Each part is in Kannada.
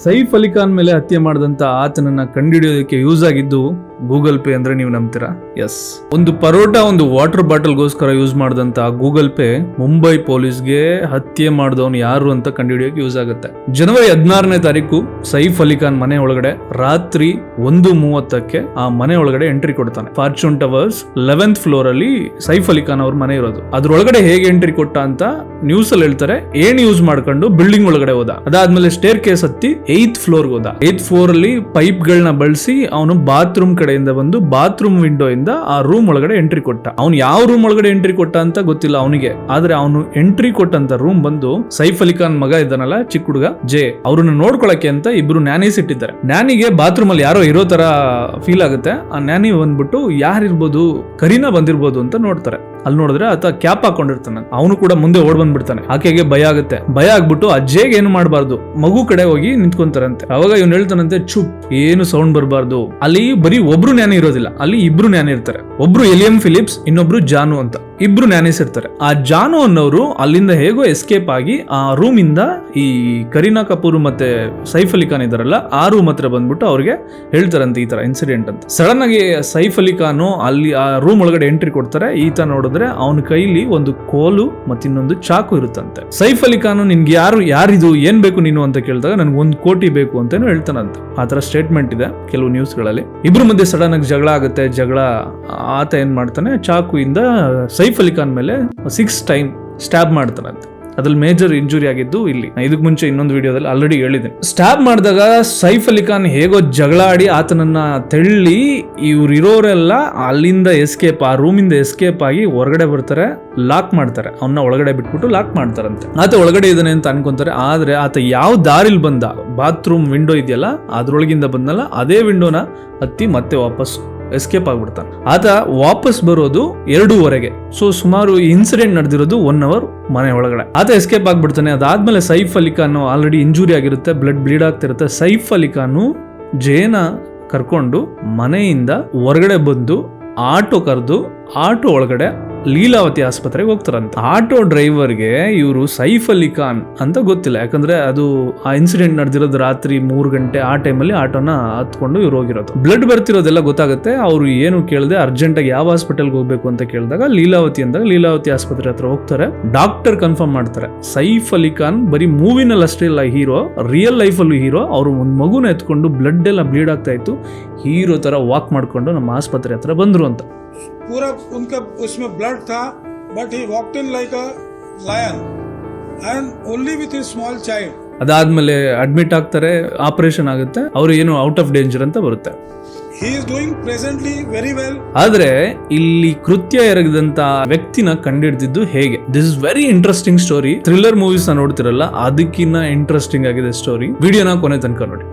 ಸೈಫ್ ಅಲಿ ಖಾನ್ ಮೇಲೆ ಹತ್ಯೆ ಮಾಡಿದಂತ ಆತನನ್ನ ಕಂಡುಹಿಡಿಯೋದಕ್ಕೆ ಯೂಸ್ ಆಗಿದ್ದು ಗೂಗಲ್ ಪೇ ಅಂದ್ರೆ ನೀವು ನಂಬ್ತೀರಾ? ಎಸ್, ಒಂದು ಪರೋಟ ಒಂದು ವಾಟರ್ ಬಾಟಲ್ಗೋಸ್ಕರ ಯೂಸ್ ಮಾಡಿದಂತ ಗೂಗಲ್ ಪೇ ಮುಂಬೈ ಪೊಲೀಸ್ಗೆ ಹತ್ಯೆ ಮಾಡಿದವನು ಯಾರು ಅಂತ ಕಂಡುಹಿಡಿಯೋಕೆ ಯೂಸ್ ಆಗುತ್ತೆ. ಜನವರಿ 16ನೇ ತಾರೀಕು ಸೈಫ್ ಅಲಿ ಖಾನ್ ಮನೆ ಒಳಗಡೆ ರಾತ್ರಿ 1:30ಕ್ಕೆ ಆ ಮನೆ ಒಳಗಡೆ ಎಂಟ್ರಿ ಕೊಡ್ತಾನೆ. ಫಾರ್ಚೂನ್ ಟವರ್ಸ್ 11th ಫ್ಲೋರ್ ಅಲ್ಲಿ ಸೈಫ್ ಅಲಿ ಖಾನ್ ಅವ್ರ ಮನೆ ಇರೋದು. ಅದ್ರೊಳಗಡೆ ಹೇಗೆ ಎಂಟ್ರಿ ಕೊಟ್ಟ ಅಂತ ನ್ಯೂಸ್ ಅಲ್ಲಿ ಹೇಳ್ತಾರೆ. ಏನ್ ಯೂಸ್ ಮಾಡ್ಕೊಂಡು ಬಿಲ್ಡಿಂಗ್ ಒಳಗಡೆ ಹೋದ. ಅದಾದ್ಮೇಲೆ ಸ್ಟೇರ್ ಕೇಸ್ ಹತ್ತಿ 8th ಫ್ಲೋರ್ ಹೋದ. 8th ಫ್ಲೋರ್ ಅಲ್ಲಿ ಪೈಪ್ ಗಳನ್ನ ಬಳಸಿ ಅವನು ಬಾತ್ರೂಮ್ ಕಡೆಯಿಂದ ಬಂದು ಬಾತ್ರೂಮ್ ವಿಂಡೋ ಇಂದ ಆ ರೂಮ್ ಒಳಗಡೆ ಎಂಟ್ರಿ ಕೊಟ್ಟ. ಅವ್ನು ಯಾವ ರೂಮ್ ಒಳಗಡೆ ಎಂಟ್ರಿ ಕೊಟ್ಟ ಅಂತ ಗೊತ್ತಿಲ್ಲ ಅವನಿಗೆ. ಆದ್ರೆ ಅವನು ಎಂಟ್ರಿ ಕೊಟ್ಟಂತ ರೂಮ್ ಬಂದು ಸೈಫ್ ಅಲಿ ಖಾನ್ ಮಗ ಇದ್ದಾನಲ್ಲ, ಚಿಕ್ಕ ಹುಡುಗ ಜೆ, ಅವ್ರನ್ನ ನೋಡ್ಕೊಳಕ್ಕೆ ಅಂತ ಇಬ್ರು ನ್ಯಾನೀಸ್ ಇಟ್ಟಿದ್ದಾರೆ. ನ್ಯಾನಿಗೆ ಬಾತ್ರೂಮ್ ಅಲ್ಲಿ ಯಾರೋ ಇರೋ ತರ ಫೀಲ್ ಆಗುತ್ತೆ. ಆ ನ್ಯಾನಿ ಬಂದ್ಬಿಟ್ಟು ಯಾರಿರ್ಬೋದು, ಕರೀನಾ ಬಂದಿರ್ಬೋದು ಅಂತ ನೋಡ್ತಾರೆ. ಅಲ್ಲಿ ನೋಡಿದ್ರೆ ಆತ ಕ್ಯಾಪ್ ಹಾಕೊಂಡಿರ್ತಾನೆ. ಅವನು ಕೂಡ ಮುಂದೆ ಓಡ್ ಬಂದ್ಬಿಡ್ತಾನೆ. ಆಕೆಗೆ ಭಯ ಆಗುತ್ತೆ. ಭಯ ಆಗ್ಬಿಟ್ಟು ಅಜ್ಜೆಗೆ ಏನು ಮಾಡಬಾರ್ದು, ಮಗು ಕಡೆ ಹೋಗಿ ನಿಂತ್ಕೊಂತಾರಂತೆ. ಅವಾಗ ಇವ್ನು ಹೇಳ್ತಾನಂತೆ, ಚುಪ್, ಏನು ಸೌಂಡ್ ಬರಬಾರ್ದು. ಅಲ್ಲಿ ಬರೀ ಒಬ್ರು ನ್ಯಾನಿ ಇರೋದಿಲ್ಲ, ಅಲ್ಲಿ ಇಬ್ರು ನ್ಯಾನಿ ಇರ್ತಾರೆ. ಒಬ್ರು ಎಲಿಯಂ ಫಿಲಿಪ್ಸ್, ಇನ್ನೊಬ್ರು ಜಾನು ಅಂತ ಇಬ್ರು ನ್ಯಾನೀಸ್ ಇರ್ತಾರೆ. ಆ ಜಾನು ಅನ್ನೋರು ಅಲ್ಲಿಂದ ಹೇಗೋ ಎಸ್ಕೇಪ್ ಆಗಿ ಆ ರೂಮ್ ಇಂದ ಈ ಕರೀನಾ ಕಪೂರ್ ಮತ್ತೆ ಸೈಫ್ ಅಲಿ ಖಾನ್ ಇದಾರಲ್ಲ ಆ ರೂಮ್ ಹತ್ರ ಬಂದ್ಬಿಟ್ಟು ಅವ್ರಿಗೆ ಹೇಳ್ತಾರಂತೆ ಈ ತರ ಇನ್ಸಿಡೆಂಟ್ ಅಂತ. ಸಡನ್ ಆಗಿ ಸೈಫ್ ಅಲಿ ಖಾನ್ ಅಲ್ಲಿ ಆ ರೂಮ್ ಒಳಗಡೆ ಎಂಟ್ರಿ ಕೊಡ್ತಾರೆ. ಈತ ನೋಡಿದ್ರೆ ಅವನ ಕೈಲಿ ಒಂದು ಕೋಲು ಮತ್ತೆ ಇನ್ನೊಂದು ಚಾಕು ಇರುತ್ತಂತೆ. ಸೈಫ್ ಅಲಿ ಖಾನ್ ನಿನ್ಗೆ ಯಾರಿದು, ಏನ್ ಬೇಕು ನೀನು ಅಂತ ಕೇಳಿದಾಗ ನನ್ಗೆ 1 ಕೋಟಿ ಬೇಕು ಅಂತಾನು ಹೇಳ್ತಾನಂತೆ. ಆತರ ಸ್ಟೇಟ್ಮೆಂಟ್ ಇದೆ ಕೆಲವು ನ್ಯೂಸ್ ಗಳಲ್ಲಿ. ಇಬ್ರು ಮಧ್ಯೆ ಸಡನ್ ಆಗಿ ಜಗಳ ಆಗುತ್ತೆ. ಜಗಳ ಆತ ಏನ್ ಮಾಡ್ತಾನೆ, ಚಾಕುಯಿಂದ ಸೈಫ್ ಅಲಿ ಖಾನ್ ಮೇಲೆ 6 ಟೈಮ್ ಸ್ಟ್ಯಾಬ್ ಮಾಡ್ತಾನಂತೆ. ಅದ್ರಲ್ಲಿ ಮೇಜರ್ ಇಂಜುರಿ ಆಗಿದ್ದು ಇಲ್ಲಿ. ಇದಕ್ ಮುಂಚೆ ಇನ್ನೊಂದು ವಿಡಿಯೋದಲ್ಲಿ ಆಲ್ರೆಡಿ ಹೇಳಿದ್ದೀನಿ. ಸ್ಟ್ಯಾಬ್ ಮಾಡಿದಾಗ ಸೈಫ್ ಅಲಿ ಖಾನ್ ಹೇಗೋ ಜಗಳ ಆಡಿ ಆತನನ್ನ ತೆಳ್ಳಿ ಇವ್ರಿರೋರೆಲ್ಲ ಅಲ್ಲಿಂದ ಎಸ್ಕೇಪ್, ಆ ರೂಮಿಂದ ಎಸ್ಕೇಪ್ ಆಗಿ ಹೊರಗಡೆ ಬರ್ತಾರೆ. ಲಾಕ್ ಮಾಡ್ತಾರೆ, ಅವನ್ನ ಒಳಗಡೆ ಬಿಟ್ಬಿಟ್ಟು ಲಾಕ್ ಮಾಡ್ತಾರಂತೆ. ಆತ ಒಳಗಡೆ ಇದ್ದಾನೆ ಅಂತ ಅನ್ಕೊಂತಾರೆ. ಆದ್ರೆ ಆತ ಯಾವ ದಾರಿಲ್ ಬಂದ, ಬಾತ್ರೂಮ್ ವಿಂಡೋ ಇದೆಯಲ್ಲ ಅದ್ರೊಳಗಿಂದ ಬಂದಲ್ಲ, ಅದೇ ವಿಂಡೋನ ಹತ್ತಿ ಮತ್ತೆ ವಾಪಸ್ ಎಸ್ಕೇಪ್ ಆಗ್ಬಿಡ್ತಾನೆ. ಆತ ವಾಪಸ್ ಬರೋದು 2:15. ಸೊ ಸುಮಾರು ಇನ್ಸಿಡೆಂಟ್ ನಡೆದಿರೋದು 1 hour ಮನೆ ಒಳಗಡೆ. ಆತ ಎಸ್ಕೇಪ್ ಆಗ್ಬಿಡ್ತಾನೆ. ಅದಾದ್ಮೇಲೆ ಸೈಫ್ ಅಲಿ ಖಾನ್ ಆಲ್ರೆಡಿ ಇಂಜುರಿ ಆಗಿರುತ್ತೆ, ಬ್ಲೀಡ್ ಆಗ್ತಿರುತ್ತೆ. ಸೈಫ್ ಅಲಿ ಖಾನ್ ಜೇನ ಕರ್ಕೊಂಡು ಮನೆಯಿಂದ ಹೊರಗಡೆ ಬಂದು ಆಟೋ ಕರೆದು ಆಟೋ ಒಳಗಡೆ ಲೀಲಾವತಿ ಆಸ್ಪತ್ರೆಗೆ ಹೋಗ್ತಾರಂತೆ. ಆಟೋ ಡ್ರೈವರ್ಗೆ ಇವರು ಸೈಫ್ ಅಲಿ ಖಾನ್ ಅಂತ ಗೊತ್ತಿಲ್ಲ. ಯಾಕಂದ್ರೆ ಅದು ಆ ಇನ್ಸಿಡೆಂಟ್ ನಡೆದಿರೋದು ರಾತ್ರಿ 3 ಗಂಟೆ. ಆ ಟೈಮಲ್ಲಿ ಆಟೋನ ಹತ್ಕೊಂಡು ಇವ್ರು ಹೋಗಿರೋದು. ಬ್ಲಡ್ ಬರ್ತಿರೋದೆಲ್ಲ ಗೊತ್ತಾಗುತ್ತೆ. ಅವ್ರು ಏನು ಕೇಳದೆ ಅರ್ಜೆಂಟ್ ಆಗಿ ಯಾವ ಹಾಸ್ಪಿಟಲ್ಗೆ ಹೋಗ್ಬೇಕು ಅಂತ ಕೇಳಿದಾಗ ಲೀಲಾವತಿ ಅಂದಾಗ ಲೀಲಾವತಿ ಆಸ್ಪತ್ರೆ ಹತ್ರ ಹೋಗ್ತಾರೆ. ಡಾಕ್ಟರ್ ಕನ್ಫರ್ಮ್ ಮಾಡ್ತಾರೆ, ಸೈಫ್ ಅಲಿ ಖಾನ್ ಬರೀ ಮೂವಿನಲ್ಲಿ ಅಷ್ಟೇ ಇಲ್ಲ ಹೀರೋ, ರಿಯಲ್ ಲೈಫ್ ಅಲ್ಲೂ ಹೀರೋ. ಅವರು ಒಂದು ಮಗುನ ಎತ್ಕೊಂಡು ಬ್ಲಡ್ ಎಲ್ಲ ಬ್ಲೀಡ್ ಆಗ್ತಾ ಇತ್ತು, ಹೀರೋ ತರ ವಾಕ್ ಮಾಡ್ಕೊಂಡು ನಮ್ಮ ಆಸ್ಪತ್ರೆ ಹತ್ರ ಬಂದ್ರು ಅಂತ. पूरा उनका उसमें ब्लड था, but he walked in like a lion and only with his small child. ಅದಾದ್ಮೇಲೆ ಅಡ್ಮಿಟ್ ಆಗ್ತಾರೆ, ಆಪರೇಷನ್ ಆಗುತ್ತೆ, ಅವರು ಏನು ಔಟ್ ಆಫ್ ಡೇಂಜರ್ ಅಂತ ಬರುತ್ತೆ. He is doing presently very well. ಆದ್ರೆ ಇಲ್ಲಿ ಕೃತ್ಯ ಎರಗಿದಂತ ವ್ಯಕ್ತಿನ ಕಂಡಿಡಿದಿದ್ದು ಹೇಗೆ? This is very interesting story. Thriller movies ನೋಡ್ತಿರಲ್ಲ, ಅದಕ್ಕಿನ್ನ ಇಂಟ್ರೆಸ್ಟಿಂಗ್ ಆಗಿದೆ ಸ್ಟೋರಿ. ವಿಡಿಯೋನ ಕೊನೆ ತನಕ ನೋಡಿ.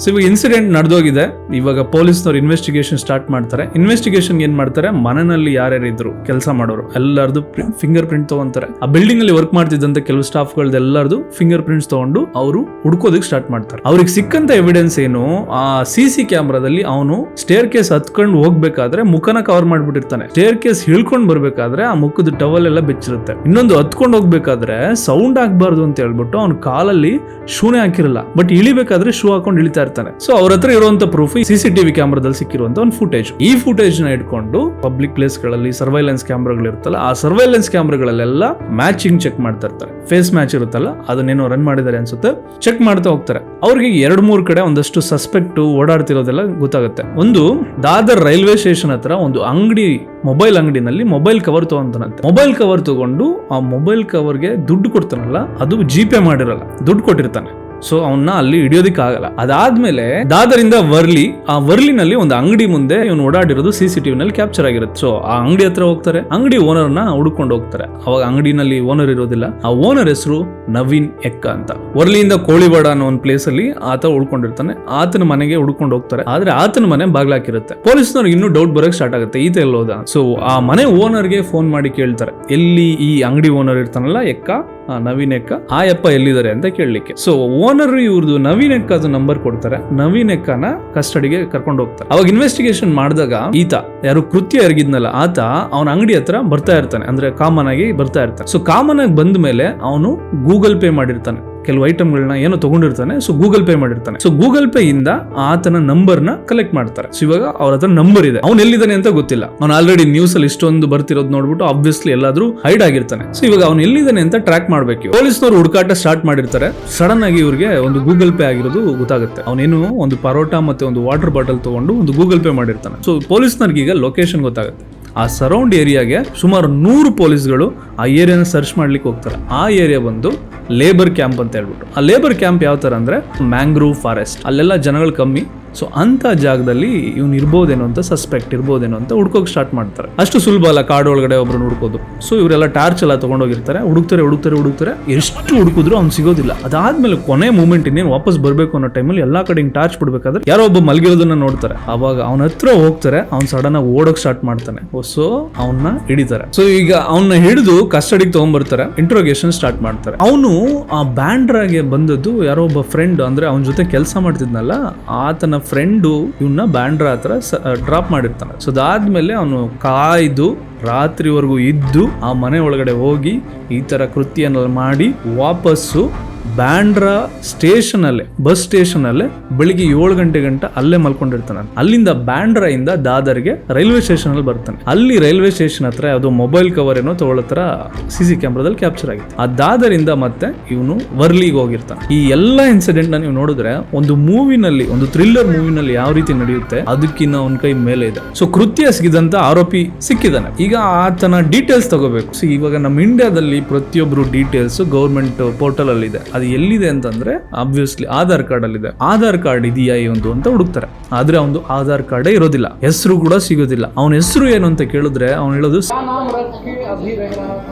ಸೊ ಇವಾಗ ಇನ್ಸಿಡೆಂಟ್ ನಡೆದೋಗಿದೆ. ಇವಾಗ ಪೊಲೀಸ್ನವ್ರು ಇನ್ವೆಸ್ಟಿಗೇಷನ್ ಸ್ಟಾರ್ಟ್ ಮಾಡ್ತಾರೆ. ಇನ್ವೆಸ್ಟಿಗೇಷನ್ ಏನ್ ಮಾಡ್ತಾರೆ, ಮನೆಯಲ್ಲಿ ಯಾರ್ಯಾರು ಇದ್ರು ಕೆಲಸ ಮಾಡೋರು ಎಲ್ಲರದು ಫಿಂಗರ್ ಪ್ರಿಂಟ್ ತಗೊಂತಾರೆ. ಆ ಬಿಲ್ಡಿಂಗ್ ಅಲ್ಲಿ ವರ್ಕ್ ಮಾಡ್ತಿದ್ದಂತ ಕೆಲವು ಸ್ಟಾಫ್ ಗಳದ್ದು ಎಲ್ಲರದು ಫಿಂಗರ್ ಪ್ರಿಂಟ್ಸ್ ತಗೊಂಡು ಅವರು ಹುಡ್ಕೋದಕ್ಕೆ ಸ್ಟಾರ್ಟ್ ಮಾಡ್ತಾರೆ. ಅವ್ರಿಗೆ ಸಿಕ್ಕಂತ ಎವಿಡೆನ್ಸ್ ಏನು, ಆ CC ಕ್ಯಾಮ್ರಾದಲ್ಲಿ ಅವನು ಸ್ಟೇರ್ ಕೇಸ್ ಹತ್ಕೊಂಡು ಹೋಗ್ಬೇಕಾದ್ರೆ ಮುಖನ ಕವರ್ ಮಾಡ್ಬಿಟ್ಟಿರ್ತಾನೆ. ಸ್ಟೇರ್ ಕೇಸ್ ಹಿಳ್ಕೊಂಡ್ ಬರ್ಬೇಕಾದ್ರೆ ಆ ಮುಖದ ಟವಲ್ ಎಲ್ಲ ಬೆಚ್ಚಿರುತ್ತೆ. ಇನ್ನೊಂದು ಹತ್ಕೊಂಡು ಹೋಗ್ಬೇಕಾದ್ರೆ ಸೌಂಡ್ ಆಗ್ಬಾರ್ದು ಅಂತ ಹೇಳ್ಬಿಟ್ಟು ಅವ್ನ ಕಾಲಲ್ಲಿ ಶೂನೇ ಹಾಕಿರಲ್ಲ, ಬಟ್ ಇಳಿಬೇಕಾದ್ರೆ ಶೂ ಹಾಕೊಂಡು ಇಳಿತಾ ಇರ್ತಾನೆ. ಸೊ ಅವ್ರ ಹತ್ರ ಇರುವಂತ ಪ್ರೂಫ್ CCTV ಕ್ಯಾಮ್ರಾದಲ್ಲಿ ಸಿಕ್ಕಿರುವಂತ ಒಂದು ಫುಟೇಜ್. ಈ ಫುಟೇಜ್ ನ ಇಟ್ಕೊಂಡು ಪಬ್ಲಿಕ್ ಪ್ಲೇಸ್ ಗಳಲ್ಲಿ ಸರ್ವೈಲೆನ್ಸ್ ಕ್ಯಾಮ್ರಾಗಳು ಇರುತ್ತಲ್ಲ, ಆ ಸರ್ವೈಲೆನ್ಸ್ ಕ್ಯಾಮ್ರಾಗಳಲ್ಲೆಲ್ಲ ಮ್ಯಾಚಿಂಗ್ ಚೆಕ್ ಮಾಡ್ತಾ ಇರ್ತಾರೆ. ಫೇಸ್ ಮ್ಯಾಚ್ ಇರುತ್ತಲ್ಲ, ಅದನ್ನೇನೋ ರನ್ ಮಾಡಿದ್ದಾರೆ ಅನ್ಸುತ್ತೆ, ಚೆಕ್ ಮಾಡ್ತಾ ಹೋಗ್ತಾರೆ. ಅವ್ರಿಗೆ 2-3 ಕಡೆ ಒಂದಷ್ಟು ಸಸ್ಪೆಕ್ಟ್ ಓಡಾಡ್ತಿರೋದೆಲ್ಲ ಗೊತ್ತಾಗುತ್ತೆ. ಒಂದು ದಾದರ್ ರೈಲ್ವೆ ಸ್ಟೇಷನ್ ಹತ್ರ ಒಂದು ಅಂಗಡಿ, ಮೊಬೈಲ್ ಅಂಗಡಿನಲ್ಲಿ ಮೊಬೈಲ್ ಕವರ್ ತಗೊಂತಾನಂತೆ. ಮೊಬೈಲ್ ಕವರ್ ತಗೊಂಡು ಆ ಮೊಬೈಲ್ ಕವರ್ಗೆ ದುಡ್ಡು ಕೊಡ್ತಾನಲ್ಲ, ಅದು GPay ಮಾಡಿರಲ್ಲ, ದುಡ್ಡು ಕೊಟ್ಟಿರ್ತಾನೆ. ಸೊ ಅವನ್ನ ಅಲ್ಲಿ ಹಿಡಿಯೋದಿಕ್ಕೆ ಆಗಲ್ಲ. ಅದಾದ್ಮೇಲೆ ದಾದರಿಂದ ವರ್ಲಿ, ಆ ವರ್ಲಿನಲ್ಲಿ ಒಂದು ಅಂಗಡಿ ಮುಂದೆ ಇವನು ಓಡಾಡಿರೋದು CCTV ನಲ್ಲಿ ಕ್ಯಾಪ್ಚರ್ ಆಗಿರುತ್ತೆ. ಸೊ ಆ ಅಂಗಡಿ ಹತ್ರ ಹೋಗ್ತಾರೆ, ಅಂಗಡಿ ಓನರ್ ನ ಹುಡುಕೊಂಡು ಹೋಗ್ತಾರೆ. ಅವಾಗ ಅಂಗಡಿನಲ್ಲಿ ಓನರ್ ಇರೋದಿಲ್ಲ. ಆ ಓನರ್ ಹೆಸರು ನವೀನ್ ಎಕ್ಕ ಅಂತ. ವರ್ಲಿಯಿಂದ ಕೋಳಿವಾಡ ಅನ್ನೋ ಒಂದು ಪ್ಲೇಸ್ ಅಲ್ಲಿ ಆತ ಉಳ್ಕೊಂಡಿರ್ತಾನೆ. ಆತನ ಮನೆಗೆ ಹುಡ್ಕೊಂಡು ಹೋಗ್ತಾರೆ. ಆದ್ರೆ ಆತನ ಮನೆ ಬಾಗ್ಲಾಕಿರುತ್ತೆ. ಪೊಲೀಸ್ನವ್ರಿಗೆ ಇನ್ನೂ ಡೌಟ್ ಬರಕ್ ಸ್ಟಾರ್ಟ್ ಆಗುತ್ತೆ, ಈತ ಎಲ್ಲೋದ. ಸೊ ಆ ಮನೆ ಓನರ್ಗೆ ಫೋನ್ ಮಾಡಿ ಕೇಳ್ತಾರೆ, ಎಲ್ಲಿ ಈ ಅಂಗಡಿ ಓನರ್ ಇರ್ತಾನಲ್ಲ ಎಕ್ಕ, ನವೀನ್ ಎಕ್ಕ, ಆ ಯಪ್ಪ ಎಲ್ಲಿದ್ದಾರೆ ಅಂತ ಕೇಳಲಿಕ್ಕೆ. ಸೊ ಓನರ್ ಇವ್ರದ್ದು ನವೀನ್ ಎಕ್ಕದು ನಂಬರ್ ಕೊಡ್ತಾರೆ. ನವೀನ್ ಎಕ್ಕನ ಕಸ್ಟಡಿಗೆ ಕರ್ಕೊಂಡು ಹೋಗ್ತಾರೆ. ಅವಾಗ ಇನ್ವೆಸ್ಟಿಗೇಷನ್ ಮಾಡಿದಾಗ ಈತ ಯಾರು ಕೃತ್ಯ ಎರಗಿದ್ನಲ್ಲ ಆತ ಅವನ ಅಂಗಡಿ ಹತ್ರ ಬರ್ತಾ ಇರ್ತಾನೆ, ಅಂದ್ರೆ ಕಾಮನ್ ಆಗಿ ಬರ್ತಾ ಇರ್ತಾನೆ. ಸೊ ಕಾಮನ್ ಆಗಿ ಬಂದ ಮೇಲೆ ಅವನು ಗೂಗಲ್ ಪೇ ಮಾಡಿರ್ತಾನೆ ಕೆಲವು ಐಟಮ್ಗಳನ್ನ ಏನೋ ತಗೊಂಡಿರ್ತಾನೆ, ಸೊ ಗೂಗಲ್ ಪೇ ಮಾಡಿರ್ತಾನೆ. ಸೊ ಗೂಗಲ್ ಪೇ ಇಂದ ಆತನ ನಂಬರ್ ನ ಕಲೆಕ್ಟ್ ಮಾಡ್ತಾರೆ. ಸೊ ಇವಾಗ ಅವ್ರ ಹತ್ರ ನಂಬರ್ ಇದೆ, ಅವ್ನು ಎಲ್ಲಿದ್ದಾನೆ ಅಂತ ಗೊತ್ತಿಲ್ಲ. ಅವ್ನು ಆಲ್ರೆಡಿ ನ್ಯೂಸ್ ಅಲ್ಲಿ ಇಷ್ಟೊಂದು ಬರ್ತಿರೋದು ನೋಡ್ಬಿಟ್ಟು ಆಬ್ವಿಯಸ್ಲಿ ಎಲ್ಲಾದ್ರೂ ಹೈಡ್ ಆಗಿರ್ತಾನೆ. ಸೊ ಇವಾಗ ಅವ್ನು ಎಲ್ಲಿದ್ದಾನೆ ಅಂತ ಟ್ರ್ಯಾಕ್ ಮಾಡ್ಬೇಕು. ಪೊಲೀಸ್ನವರು ಹುಡುಕಾಟ ಸ್ಟಾರ್ಟ್ ಮಾಡಿರ್ತಾರೆ. ಸಡನ್ ಆಗಿ ಇವ್ರಿಗೆ ಒಂದು ಗೂಗಲ್ ಪೇ ಆಗಿರೋದು ಗೊತ್ತಾಗುತ್ತೆ. ಅವನೇನು ಒಂದು ಪರೋಟ ಮತ್ತೆ ಒಂದು ವಾಟರ್ ಬಾಟಲ್ ತಗೊಂಡು ಒಂದು ಗೂಗಲ್ ಪೇ ಮಾಡಿರ್ತಾನೆ. ಸೊ ಪೊಲೀಸ್ನವ್ರಿಗೆ ಈಗ ಲೊಕೇಶನ್ ಗೊತ್ತಾಗುತ್ತೆ. ಆ ಸರೌಂಡ್ ಏರಿಯಾಗೆ ಸುಮಾರು 100 ಪೊಲೀಸ್ಗಳು ಆ ಏರಿಯಾನ ಸರ್ಚ್ ಮಾಡ್ಲಿಕ್ಕೆ ಹೋಗ್ತಾರೆ. ಆ ಏರಿಯಾ ಬಂದು ಲೇಬರ್ ಕ್ಯಾಂಪ್ ಅಂತ ಹೇಳ್ಬಿಟ್ಟು. ಆ ಲೇಬರ್ ಕ್ಯಾಂಪ್ ಯಾವ ತರ ಅಂದ್ರೆ ಮ್ಯಾಂಗ್ರೋವ್ ಫಾರೆಸ್ಟ್, ಅಲ್ಲೆಲ್ಲ ಜನಗಳು ಕಮ್ಮಿ. ಸೊ ಅಂತ ಜಾಗದಲ್ಲಿ ಇವ್ನು ಇರ್ಬೋದೇನೋ ಅಂತ, ಸಸ್ಪೆಕ್ಟ್ ಇರ್ಬೋದೇನೋ ಅಂತ ಹುಡ್ಕೋಕ್ ಸ್ಟಾರ್ಟ್ ಮಾಡ್ತಾರೆ. ಅಷ್ಟು ಸುಲಭ ಅಲ್ಲ ಕಾಡು ಒಳಗಡೆ ಒಬ್ರನ್ನ ಹುಡ್ಕೋದು. ಸೊ ಇವರೆಲ್ಲ ಟಾರ್ಚ್ ಎಲ್ಲ ತಗೊಂಡೋಗಿರ್ತಾರೆ, ಹುಡುಕ್ತಾರೆ. ಎಷ್ಟು ಹುಡುಕಿದ್ರು ಅವ್ನು ಸಿಗೋದಿಲ್ಲ. ಅದಾದ್ಮೇಲೆ ಕೊನೆ ಮೂಮೆಂಟ್ ಇನ್ನೇನು ವಾಪಸ್ ಬರ್ಬೇಕು ಅನ್ನೋ ಟೈಮಲ್ಲಿ ಎಲ್ಲಾ ಕಡೆ ಟಾರ್ಚ್ ಬಿಡ್ಬೇಕಾದ್ರೆ ಯಾರೋ ಒಬ್ಬ ಮಲಗಿರೋದನ್ನ ನೋಡ್ತಾರೆ. ಅವಾಗ ಅವನ ಹತ್ರ ಹೋಗ್ತಾರೆ, ಅವ್ನು ಸಡನ್ ಆಗಿ ಓಡೋಕ್ ಸ್ಟಾರ್ಟ್ ಮಾಡ್ತಾನೆ. ಸೊ ಅವನ್ನ ಹಿಡಿತಾರೆ. ಸೊ ಈಗ ಅವನ್ನ ಹಿಡಿದು ಕಸ್ಟಡಿಗೆ ತಗೊಂಡ್ಬರ್ತಾರೆ, ಇಂಟ್ರೋಗೇಷನ್ ಸ್ಟಾರ್ಟ್ ಮಾಡ್ತಾರೆ. ಅವನು ಆ ಬ್ಯಾಂಡ್ರಾಗೆ ಬಂದದ್ದು ಯಾರೋ ಒಬ್ಬ ಫ್ರೆಂಡ್, ಅಂದ್ರೆ ಅವನ ಜೊತೆ ಕೆಲಸ ಮಾಡ್ತಿದ್ನಲ್ಲ ಆತನ ಫ್ರೆಂಡು ಇವನ್ನ ಬ್ಯಾಂಡ್ರಾ ಹತ್ರ ಡ್ರಾಪ್ ಮಾಡಿರ್ತಾನೆ. ಸೊ ಅದಾದ್ಮೇಲೆ ಅವನು ಕಾಯ್ದು ರಾತ್ರಿವರೆಗೂ ಇದ್ದು ಆ ಮನೆ ಒಳಗಡೆ ಹೋಗಿ ಈ ತರ ಕೃತ್ಯನ ಮಾಡಿ ವಾಪಸ್ಸು ಬ್ಯಾಂಡ್ರಾ ಸ್ಟೇಷನ್ ಅಲ್ಲೇ, ಬಸ್ ಸ್ಟೇಷನ್ ಅಲ್ಲೇ ಬೆಳಿಗ್ಗೆ 7 ಗಂಟೆ ಗಂಟ ಅಲ್ಲೇ ಮಲ್ಕೊಂಡಿರ್ತಾನೆ. ಅಲ್ಲಿಂದ ಬ್ಯಾಂಡ್ರಾ ಇಂದ ದಾದರ್ಗೆ ರೈಲ್ವೆ ಸ್ಟೇಷನ್ ಅಲ್ಲಿ ಬರ್ತಾನೆ. ಅಲ್ಲಿ ರೈಲ್ವೆ ಸ್ಟೇಷನ್ ಹತ್ರ ಯಾವ್ದೋ ಮೊಬೈಲ್ ಕವರ್ ಏನೋ ತಗೊಳ್ಳೋತರ CC ಕ್ಯಾಮ್ರಾದಲ್ಲಿ ಕ್ಯಾಪ್ಚರ್ ಆಗಿತ್ತು. ಆ ದಾದರಿಂದ ಮತ್ತೆ ಇವನು ವರ್ಲಿಗೆ ಹೋಗಿರ್ತಾನೆ. ಈ ಎಲ್ಲಾ ಇನ್ಸಿಡೆಂಟ್ ನ ನೀವು ನೋಡಿದ್ರೆ ಒಂದು ಮೂವಿನಲ್ಲಿ, ಒಂದು ಥ್ರಿಲ್ಲರ್ ಮೂವಿನಲ್ಲಿ ಯಾವ ರೀತಿ ನಡೆಯುತ್ತೆ ಅದಕ್ಕಿನ್ನ ಅವನ ಕೈ ಮೇಲೆ ಇದೆ. ಸೊ ಕೃತ್ಯ ಸಿಗಿದಂತ ಆರೋಪಿ ಸಿಕ್ಕಿದ್ದಾನೆ. ಈಗ ಆತನ ಡೀಟೇಲ್ಸ್ ತಗೋಬೇಕು. ಸೊ ಇವಾಗ ನಮ್ಮ ಇಂಡಿಯಾದಲ್ಲಿ ಪ್ರತಿಯೊಬ್ರು ಡೀಟೇಲ್ಸ್ ಗೌರ್ಮೆಂಟ್ ಪೋರ್ಟಲ್ ಅಲ್ಲಿ ಇದೆ. ಅದು ಎಲ್ಲಿದೆ ಅಂತಂದ್ರೆ ಆಬ್ವಿಯಸ್ಲಿ ಆಧಾರ್ ಕಾರ್ಡ್ ಅಲ್ಲಿ ಇದೆ. ಆಧಾರ್ ಕಾರ್ಡ್ ಇದೆಯಾ ಒಂದು ಅಂತ ಹುಡುಕ್ತಾರೆ. ಆದ್ರೆ ಅವನು ಆಧಾರ್ ಕಾರ್ಡೇ ಇರೋದಿಲ್ಲ, ಹೆಸರು ಕೂಡ ಸಿಗೋದಿಲ್ಲ. ಅವನ ಹೆಸರು ಏನು ಅಂತ ಕೇಳಿದ್ರೆ ಅವ್ನು ಹೇಳೋದು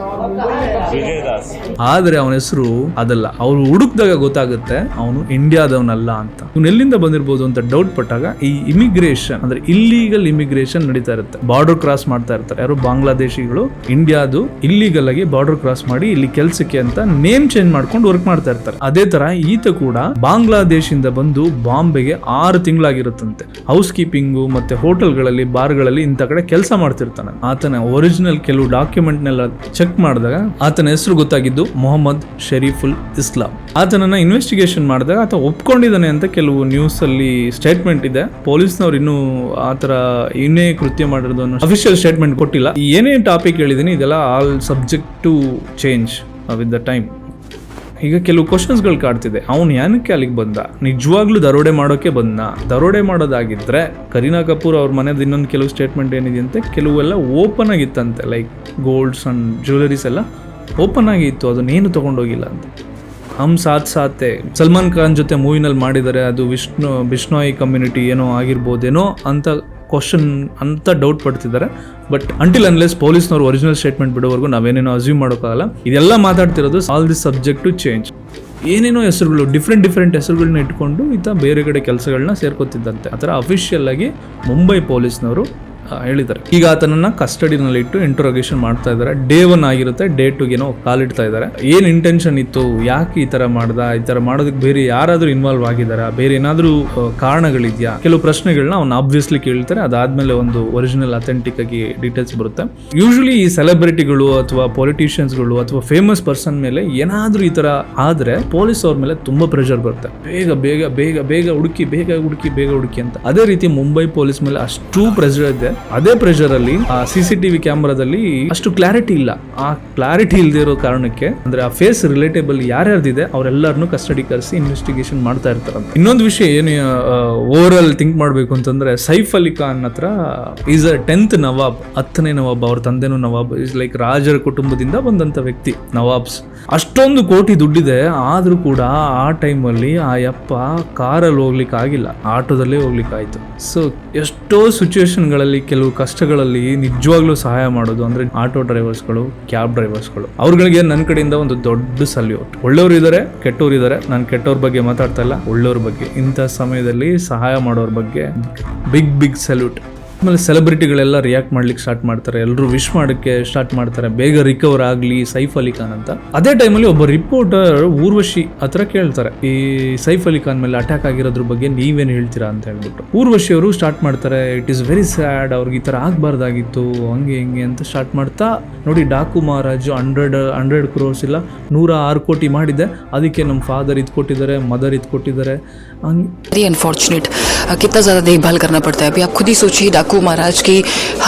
ಆದ್ರೆ ಅವನ ಹೆಸರು ಅದಲ್ಲ. ಅವ್ರು ಹುಡುಕ್ದಾಗ ಗೊತ್ತಾಗುತ್ತೆ ಅವನು ಇಂಡಿಯಾದವನಲ್ಲ ಅಂತ. ಇವ್ನು ಎಲ್ಲಿಂದ ಬಂದಿರ್ಬೋದು ಅಂತ ಡೌಟ್ ಪಟ್ಟಾಗ ಈ ಇಮಿಗ್ರೇಷನ್ ಅಂದ್ರೆ ಇಲ್ಲಿಗಲ್ ಇಮಿಗ್ರೇಷನ್ ನಡೀತಾ ಇರುತ್ತೆ. ಬಾರ್ಡರ್ ಕ್ರಾಸ್ ಮಾಡ್ತಾ ಇರ್ತಾರೆ ಯಾರು ಬಾಂಗ್ಲಾದೇಶಿಗಳು. ಇಂಡಿಯಾದು ಇಲ್ಲಿಗಲ್ ಆಗಿ ಬಾರ್ಡರ್ ಕ್ರಾಸ್ ಮಾಡಿ ಇಲ್ಲಿ ಕೆಲ್ಸಕ್ಕೆ ಅಂತ ನೇಮ್ ಚೇಂಜ್ ಮಾಡ್ಕೊಂಡು ವರ್ಕ್ ಮಾಡ್ತಾ ಇರ್ತಾರೆ. ಅದೇ ತರ ಈತ ಕೂಡ ಬಾಂಗ್ಲಾದೇಶಿಂದ ಬಂದು ಬಾಂಬೆಗೆ 6 ತಿಂಗಳಾಗಿರುತ್ತಂತೆ. ಹೌಸ್ ಕೀಪಿಂಗು ಮತ್ತೆ ಹೋಟೆಲ್ಗಳಲ್ಲಿ, ಬಾರ್ಗಳಲ್ಲಿ ಇಂಥ ಕಡೆ ಕೆಲಸ ಮಾಡ್ತಿರ್ತಾನೆ. ಆತನ ಒರಿಜಿನಲ್ ಕೆಲವು ಡಾಕ್ಯುಮೆಂಟ್ ನೆಲ್ಲ ಚೆಕ್ ಮಾಡಿದಾಗ ಆತನ ಹೆಸರು ಗೊತ್ತಾಗಿದ್ದು ಮೊಹಮ್ಮದ್ ಶರೀಫುಲ್ ಇಸ್ಲಾಂ. ಆತನನ್ನ ಇನ್ವೆಸ್ಟಿಗೇಷನ್ ಮಾಡಿದಾಗ ಆತ ಒಪ್ಕೊಂಡಿದ್ದಾನೆ ಅಂತ ಕೆಲವು ನ್ಯೂಸ್ ಅಲ್ಲಿ ಸ್ಟೇಟ್ಮೆಂಟ್ ಇದೆ. ಪೊಲೀಸ್ನವ್ರು ಇನ್ನೂ ಆತರ ಇನ್ನೇ ಕೃತ್ಯ ಮಾಡಿರೋದು ಅನ್ನೋ ಅಫಿಷಿಯಲ್ ಸ್ಟೇಟ್ಮೆಂಟ್ ಕೊಟ್ಟಿಲ್ಲ. ಏನೇ ಟಾಪಿಕ್ ಹೇಳಿದೀನಿ ಇದೆಲ್ಲ all subject to change with the time. ಈಗ ಕೆಲವು ಕ್ವಶನ್ಸ್ಗಳು ಕಾಡ್ತಿದೆ. ಅವನು ಏನಕ್ಕೆ ಅಲ್ಲಿಗೆ ಬಂದ? ನಿಜವಾಗ್ಲೂ ದರೋಡೆ ಮಾಡೋಕೆ ಬಂದ? ದರೋಡೆ ಮಾಡೋದಾಗಿದ್ರೆ ಕರೀನಾ ಕಪೂರ್ ಅವ್ರ ಮನೆದು ಇನ್ನೊಂದು ಕೆಲವು ಸ್ಟೇಟ್ಮೆಂಟ್ ಏನಿದೆಯಂತೆ, ಕೆಲವೆಲ್ಲ ಓಪನ್ ಆಗಿತ್ತಂತೆ. ಲೈಕ್ ಗೋಲ್ಡ್ಸ್ ಅಂಡ್ ಜ್ಯುವೆಲರೀಸ್ ಎಲ್ಲ ಓಪನ್ ಆಗಿತ್ತು, ಅದನ್ನೇನು ತಗೊಂಡೋಗಿಲ್ಲ ಅಂತ. ಹಮ್ ಸಾಥ್ ಸಾಥೆ ಸಲ್ಮಾನ್ ಖಾನ್ ಜೊತೆ ಮೂವಿನಲ್ಲಿ ಮಾಡಿದ್ದಾರೆ, ಅದು ಬಿಷ್ಣೋಯಿ ಕಮ್ಯುನಿಟಿ ಏನೋ ಆಗಿರ್ಬೋದೇನೋ ಅಂತ ಕ್ವಶನ್ ಅಂತ ಡೌಟ್ ಪಡ್ತಿದ್ದಾರೆ. ಬಟ್ ಅಂಟಿಲ್ ಅನ್ಲೆಸ್ ಪೊಲೀಸ್ನವ್ರು ಒರಿಜಿನಲ್ ಸ್ಟೇಟ್ಮೆಂಟ್ ಬಿಡೋವರೆಗೂ ನಾವೇನೇನೋ ಅಸ್ಯೂಮ್ ಮಾಡೋಕ್ಕಾಗಲ್ಲ. ಇದೆಲ್ಲ ಮಾತಾಡ್ತಿರೋದು all this subject to change. ಏನೇನೋ ಹೆಸರುಗಳು, ಡಿಫ್ರೆಂಟ್ ಹೆಸರುಗಳನ್ನ ಇಟ್ಕೊಂಡು ಈತ ಬೇರೆ ಕಡೆ ಕೆಲಸಗಳನ್ನ ಸೇರ್ಕೊತಿದ್ದಂತೆ. ಆ ಥರ ಅಫಿಷಿಯಲ್ ಆಗಿ ಮುಂಬೈ ಪೊಲೀಸ್ನವರು ಹೇಳಿದ್ದಾರೆ. ಈಗ ಆತನನ್ನ ಕಸ್ಟಡಿನಲ್ಲಿ ಇಟ್ಟು ಇಂಟ್ರೋಗೇಷನ್ ಮಾಡ್ತಾ ಇದ್ದಾರೆ. ಡೇ 1 ಆಗಿರುತ್ತೆ, ಡೇ 2 ಕಾಲಿಡ್ತಾ ಇದ್ದಾರೆ. ಏನ್ ಇಂಟೆನ್ಷನ್ ಇತ್ತು, ಯಾಕೆ ಈ ತರ ಮಾಡ್ದ, ಈ ತರ ಮಾಡೋದಕ್ಕೆ ಬೇರೆ ಯಾರಾದ್ರೂ ಇನ್ವಾಲ್ವ್ ಆಗಿದಾರ, ಬೇರೆ ಏನಾದ್ರೂ ಕಾರಣಗಳಿದ್ಯಾ, ಕೆಲವು ಪ್ರಶ್ನೆಗಳನ್ನ ಅವ್ನು ಆಬ್ವಿಯಸ್ಲಿ ಕೇಳ್ತಾರೆ. ಅದಾದ್ಮೇಲೆ ಒಂದು ಒರಿಜಿನಲ್ ಅಥೆಂಟಿಕ್ ಆಗಿ ಡೀಟೇಲ್ಸ್ ಬರುತ್ತೆ. ಯೂಶಲಿ ಈ ಸೆಲೆಬ್ರಿಟಿಗಳು ಅಥವಾ ಪೊಲಿಟಿಷಿಯನ್ಸ್ಗಳು ಅಥವಾ ಫೇಮಸ್ ಪರ್ಸನ್ ಮೇಲೆ ಏನಾದ್ರೂ ಈ ತರ ಆದ್ರೆ ಪೊಲೀಸ್ ಅವ್ರ ಮೇಲೆ ತುಂಬಾ ಪ್ರೆಷರ್ ಬರುತ್ತೆ. ಬೇಗ ಹುಡುಕಿ ಅಂತ. ಅದೇ ರೀತಿ ಮುಂಬೈ ಪೊಲೀಸ್ ಮೇಲೆ ಅಷ್ಟು ಪ್ರೆಷರ್ ಇದೆ. ಅದೇ ಪ್ರೆಷರ್ ಅಲ್ಲಿ ಆ CCTV ಕ್ಯಾಮ್ರಾದಲ್ಲಿ ಅಷ್ಟು ಕ್ಲಾರಿಟಿ ಇಲ್ಲ. ಆ ಕ್ಲಾರಿಟಿ ಇಲ್ಲದೆ ಇರೋ ಕಾರಣಕ್ಕೆ, ಅಂದ್ರೆ ಆ ಫೇಸ್ ರಿಲೇಟೇಬಲ್ ಯಾರ್ಯಾರ್ದಿದೆ ಅವರೆಲ್ಲರನ್ನು ಕಸ್ಟಡಿ ಕರೆಸಿ ಇನ್ವೆಸ್ಟಿಗೇಷನ್ ಮಾಡ್ತಾ ಇರ್ತಾರಂತೆ. ಇನ್ನೊಂದು ವಿಷಯ ಏನು ಓವರ್ ಆಲ್ ಥಿಂಕ್ ಮಾಡ್ಬೇಕು ಅಂತಂದ್ರೆ, ಸೈಫ್ ಅಲಿ ಖಾನ್ ಹತ್ರ ಈಸ್ ಅ 10th ನವಾಬ್, 10ನೇ ನವಾಬ್. ಅವ್ರ ತಂದೆನೂ ನವಾಬ್. ಇಸ್ ಲೈಕ್ ರಾಜರ ಕುಟುಂಬದಿಂದ ಬಂದಂತ ವ್ಯಕ್ತಿ ನವಾಬ್ಸ್. ಅಷ್ಟೊಂದು ಕೋಟಿ ದುಡ್ಡಿದೆ, ಆದ್ರೂ ಕೂಡ ಆ ಟೈಮಲ್ಲಿ ಆ ಯಪ್ಪ ಕಾರಲ್ಲಿ ಹೋಗ್ಲಿಕ್ಕೆ ಆಗಿಲ್ಲ, ಆಟೋದಲ್ಲೇ ಹೋಗ್ಲಿಕ್ಕೆ ಆಯ್ತು. ಸೊ ಎಷ್ಟೋ ಸಿಚುವೇಶನ್ಗಳಲ್ಲಿ, ಕೆಲವು ಕಷ್ಟಗಳಲ್ಲಿ ನಿಜವಾಗ್ಲೂ ಸಹಾಯ ಮಾಡೋದು ಅಂದ್ರೆ ಆಟೋ ಡ್ರೈವರ್ಸ್ಗಳು, ಕ್ಯಾಬ್ ಡ್ರೈವರ್ಸ್ಗಳು. ಅವ್ರಗಳಿಗೆ ನನ್ನ ಕಡೆಯಿಂದ ಒಂದು ದೊಡ್ಡ ಸಲ್ಯೂಟ್. ಒಳ್ಳೆಯವರು ಇದ್ದಾರೆ, ಕೆಟ್ಟವ್ರು ಇದ್ದಾರೆ. ನಾನು ಕೆಟ್ಟವ್ರ ಬಗ್ಗೆ ಮಾತಾಡ್ತಾ ಇಲ್ಲ, ಒಳ್ಳೆಯವ್ರ ಬಗ್ಗೆ, ಇಂಥ ಸಮಯದಲ್ಲಿ ಸಹಾಯ ಮಾಡೋರ ಬಗ್ಗೆ ಬಿಗ್ ಸಲ್ಯೂಟ್. ಆಮೇಲೆ ಸೆಲೆಬ್ರಿಟಿಗಳೆಲ್ಲ ರಿಯಾಕ್ಟ್ ಮಾಡ್ಲಿಕ್ಕೆ ಸ್ಟಾರ್ಟ್ ಮಾಡ್ತಾರೆ, ಎಲ್ಲರೂ ವಿಶ್ ಮಾಡೋಕ್ಕೆ ಸ್ಟಾರ್ಟ್ ಮಾಡ್ತಾರೆ, ಬೇಗ ರಿಕವರ್ ಆಗಲಿ ಸೈಫ್ ಅಲಿ ಖಾನ್ ಅಂತ. ಅದೇ ಟೈಮಲ್ಲಿ ಒಬ್ಬ ರಿಪೋರ್ಟರ್ ಊರ್ವಶಿ ಹತ್ರ ಕೇಳ್ತಾರೆ, ಈ ಸೈಫ್ ಅಲಿ ಖಾನ್ ಮೇಲೆ ಅಟ್ಯಾಕ್ ಆಗಿರೋದ್ರ ಬಗ್ಗೆ ನೀವೇನು ಹೇಳ್ತೀರಾ ಅಂತ ಹೇಳ್ಬಿಟ್ಟು. ಊರ್ವಶಿ ಅವರು ಸ್ಟಾರ್ಟ್ ಮಾಡ್ತಾರೆ, ಇಟ್ ಈಸ್ ವೆರಿ ಸ್ಯಾಡ್, ಅವ್ರಿಗೆ ಈ ಥರ ಆಗಬಾರ್ದಾಗಿತ್ತು, ಹಂಗೆ ಹಿಂಗೆ ಅಂತ ಸ್ಟಾರ್ಟ್ ಮಾಡ್ತಾ, ನೋಡಿ ಡಾಕು ಮಹಾರಾಜು 100 crores ಇಲ್ಲ 106 ಕೋಟಿ ಮಾಡಿದೆ, ಅದಕ್ಕೆ ನಮ್ಮ ಫಾದರ್ ಇದು ಕೊಟ್ಟಿದ್ದಾರೆ, ಮದರ್ ಇದು ಕೊಟ್ಟಿದ್ದಾರೆ, ಹಂಗೆ. वेरी अनफॉर्चुनेट, कितना ज़्यादा देखभाल करना पड़ता है. अभी आप खुद ही सोचिए, डाकू महाराज की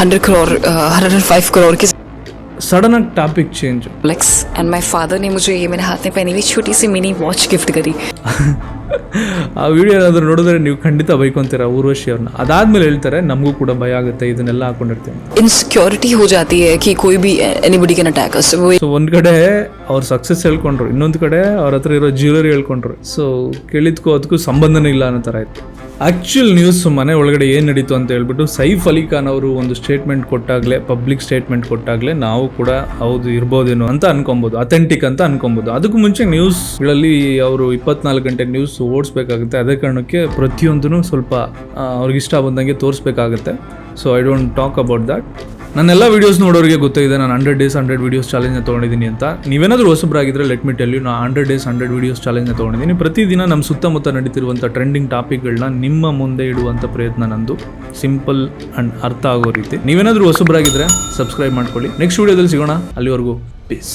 105 करोड़ की सडन आಗಿ topic change. Flex and my father ने मुझे ये मेरे हाथ में पहनी हुई छोटी सी मिनी वॉच गिफ्ट करी. ಆ ವಿಡಿಯೋ ಏನಾದರೂ ನೋಡಿದ್ರೆ ನೀವು ಖಂಡಿತ ಬೈಕೊಂತೀರ ಊರ್ವಶಿ ಅವ್ರನ್ನ. ಅದಾದ್ಮೇಲೆ ಹೇಳ್ತಾರೆ, ನಮಗೂ ಕೂಡ ಭಯ ಆಗುತ್ತೆ ಇದನ್ನೆಲ್ಲ ಹಾಕೊಂಡಿರ್ತೀವಿ. इनसिक्योरिटी हो जाती है कि कोई भी anybody can attack us. So ಒಂದ್ ಕಡೆ ಅವ್ರ ಸಕ್ಸಸ್ ಹೇಳ್ಕೊಂಡ್ರು, ಇನ್ನೊಂದು ಕಡೆ ಅವ್ರ ಹತ್ರ ಇರೋ ಜ್ಯುವೆಲರಿ ಹೇಳ್ಕೊಂಡ್ರು. ಸೊ ಕೇಳಿದ್ಕೂ ಅದಕ್ಕೂ ಸಂಬಂಧನೇ ಇಲ್ಲ ಅನ್ನೋ ಥರ ಆಯ್ತು. ಆಕ್ಚುಯಲ್ ನ್ಯೂಸ್ ಮನೆ ಒಳಗಡೆ ಏನು ನಡೀತು ಅಂತ ಹೇಳ್ಬಿಟ್ಟು ಸೈಫ್ ಅಲಿ ಖಾನ್ ಅವರು ಒಂದು ಸ್ಟೇಟ್ಮೆಂಟ್ ಕೊಟ್ಟಾಗಲೇ, ಪಬ್ಲಿಕ್ ಸ್ಟೇಟ್ಮೆಂಟ್ ಕೊಟ್ಟಾಗಲೇ ನಾವು ಕೂಡ ಹೌದು ಇರ್ಬೋದೇನೋ ಅಂತ ಅನ್ಕೊಬೋದು, ಅಥೆಂಟಿಕ್ ಅಂತ ಅನ್ಕೊಬೋದು. ಅದಕ್ಕೂ ಮುಂಚೆ ನ್ಯೂಸ್ಗಳಲ್ಲಿ ಅವರು 24 ಗಂಟೆ ನ್ಯೂಸ್ ಓಡಿಸ್ಬೇಕಾಗುತ್ತೆ. ಅದೇ ಕಾರಣಕ್ಕೆ ಪ್ರತಿಯೊಂದೂ ಸ್ವಲ್ಪ ಅವ್ರಿಗೆ ಇಷ್ಟ ಬಂದಂಗೆ ತೋರಿಸ್ಬೇಕಾಗುತ್ತೆ. So I don't talk about that. ನನ್ನೆಲ್ಲ ವೀಡಿಯೋಸ್ ನೋಡೋರಿಗೆ ಗೊತ್ತಿದೆ ನಾನು 100 days 100 videos ಚಾಲೆಂಜ್ನ ತೊಗೊಂಡಿದ್ದೀನಿ ಅಂತ. ನೀವೇನಾದರೂ ಹೊಸಬ್ರಾಗಿದ್ದರೆ ಲೆಟ್ ಮಿ ಟೆಲ್ ಯು, ನಾನು 100 days 100 videos ಚಾಲೆಂಜ್ನ ತೊಗೊಂಡಿದ್ದೀನಿ. ಪ್ರತಿದಿನ ನಮ್ಮ ಸುತ್ತಮುತ್ತ ನಡೀತಿರುವಂಥ ಟ್ರೆಂಡಿಂಗ್ ಟಾಪಿಕ್ಗಳನ್ನ ನಿಮ್ಮ ಮುಂದೆ ಇಡುವಂಥ ಪ್ರಯತ್ನ ನಂದು, ಸಿಂಪಲ್ ಆ್ಯಂಡ್ ಅರ್ಥ ಆಗೋ ರೀತಿ. ನೀವೇನಾದರೂ ಹೊಸಬ್ರಾಗಿದ್ದರೆ ಸಬ್ಸ್ಕ್ರೈಬ್ ಮಾಡ್ಕೊಳ್ಳಿ. ನೆಕ್ಸ್ಟ್ ವೀಡಿಯೋದಲ್ಲಿ ಸಿಗೋಣ, ಅಲ್ಲಿವರೆಗೂ ಪೀಸ್.